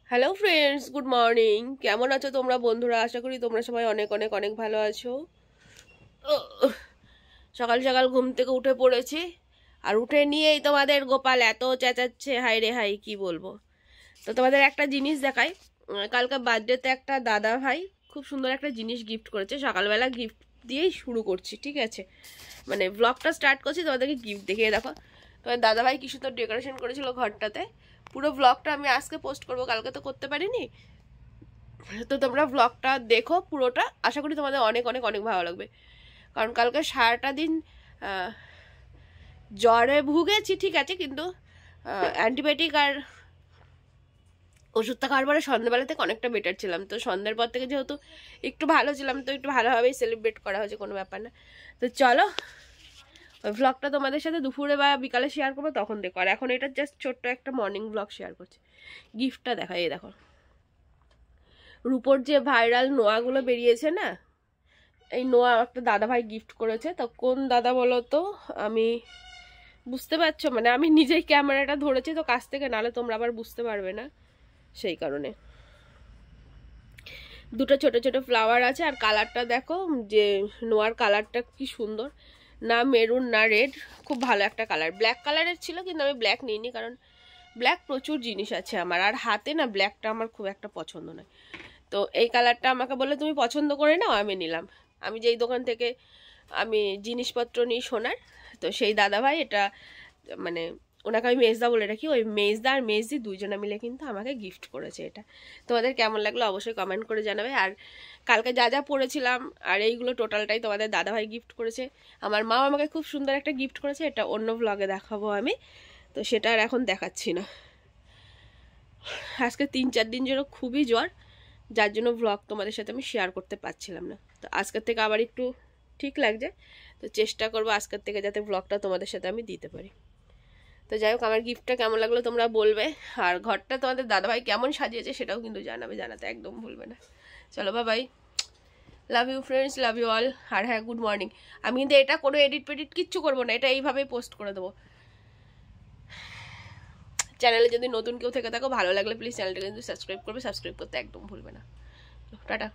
Hello friends, good morning. কেমন আছো তোমরা বন্ধুরা? আশা করি তোমরা সবাই অনেক অনেক অনেক ভালো আছো। সকাল সকাল ঘুম থেকে উঠে পড়েছি, আর উঠে নিয়েই তোমাদের গোপাল এত চেঁচাচ্ছে, হাই রে হাই, কি বলবো। তো তোমাদের একটা জিনিস দেখাই। কালকে বার্থডেতে একটা দাদা ভাই খুব সুন্দর একটা জিনিস গিফট করেছে। সকালবেলা গিফট দিয়েই শুরু করছি, ঠিক আছে? মানে ব্লগটা স্টার্ট করছি, তোমাদেরকে গিফট দেখিয়ে দেখো। তোমার দাদা ভাই কি সুন্দর ডেকোরেশন করেছিল ঘরটাতে। পুরো ব্লগটা আমি আজকে পোস্ট করব, কালকে তো করতে পারিনি। তো তোমরা ব্লগটা দেখো পুরোটা, আশা করি তোমাদের অনেক অনেক অনেক ভালো লাগবে। কারণ কালকে সারাটা দিন জ্বরে ভুগেছি, ঠিক আছে, কিন্তু অ্যান্টিবায়োটিক আর ওষুধটা খাওয়ার পরে সন্ধ্যাবেলা থেকে অনেকটা বেটার ছিলাম। তো সন্ধ্যার পর থেকে যেহেতু একটু ভালো ছিলাম, তো একটু ভালোভাবেই সেলিব্রেট করা হয়েছে, কোনো ব্যাপার না। তো চলো, ওই ভ্লগটা তোমাদের সাথে দুপুরে বা বিকালে শেয়ার করবো, তখন দেখো। আর এখন এটা জাস্ট ছোট্ট একটা মর্নিং ভ্লগ শেয়ার করছি। গিফটটা দেখা, এই দেখো। রূপোর যে ভাইরাল নোয়াগুলো বেরিয়েছে না, এই নোয়া একটা দাদা ভাই গিফট করেছে। তো কোন দাদা বলো তো? আমি বুঝতে পারছো, মানে আমি নিজেই ক্যামেরাটা ধরেছি তো কাছ থেকে, নাহলে তোমরা আবার বুঝতে পারবে না, সেই কারণে। দুটো ছোট ছোট ফ্লাওয়ার আছে, আর কালারটা দেখো, যে নোয়ার কালারটা কি সুন্দর, না মেরুন না রেড, খুব ভালো একটা কালার। ব্ল্যাক কালারের ছিল, কিন্তু আমি ব্ল্যাক নিইনি, কারণ ব্ল্যাক প্রচুর জিনিস আছে আমার, আর হাতে না ব্ল্যাকটা আমার খুব একটা পছন্দ নয়। তো এই কালারটা আমাকে বললে তুমি পছন্দ করে নাও, আমি নিলাম। আমি যেই দোকান থেকে আমি জিনিসপত্র নিই সোনার, তো সেই দাদাভাই এটা, মানে ওনাকে আমি মেজদা বলে রাখি, ওই মেজদা আর মেজদি দুইজনে মিলে কিন্তু আমাকে গিফট করেছে এটা। তোমাদের কেমন লাগলো অবশ্যই কমেন্ট করে জানাবে। আর কালকে যা যা পড়েছিলাম আর এইগুলো টোটালটাই তোমাদের দাদাভাই গিফট করেছে। আমার মা আমাকে খুব সুন্দর একটা গিফট করেছে, এটা অন্য ভ্লগে দেখাবো আমি, তো সেটা আর এখন দেখাচ্ছি না। আজকে 3-4 দিন যেন খুবই জ্বর, যার জন্য ভ্লগ তোমাদের সাথে আমি শেয়ার করতে পারছিলাম না। তো আজকের থেকে আবার একটু ঠিক লাগছে, তো চেষ্টা করবো আজকের থেকে যাতে ভ্লগটা তোমাদের সাথে আমি দিতে পারি। তো যাই হোক, আমার গিফটটা কেমন লাগলো তোমরা বলবে, আর ঘরটা তোমাদের দাদাভাই কেমন সাজিয়েছে সেটাও কিন্তু জানাবে, জানাতে একদম ভুলবে না। চলো, bye, love you friends, love you all. আর হ্যাঁ, গুড মর্নিং। আমি কিন্তু এটা কোনো এডিট পেডিট কিচ্ছু করবো না, এটা এইভাবেই পোস্ট করে দেবো। চ্যানেলে যদি নতুন কেউ থেকে থাকো, ভালো লাগলে প্লিজ চ্যানেলটা কিন্তু সাবস্ক্রাইব করবে, সাবস্ক্রাইব করতে একদম ভুলবে না। টাটা।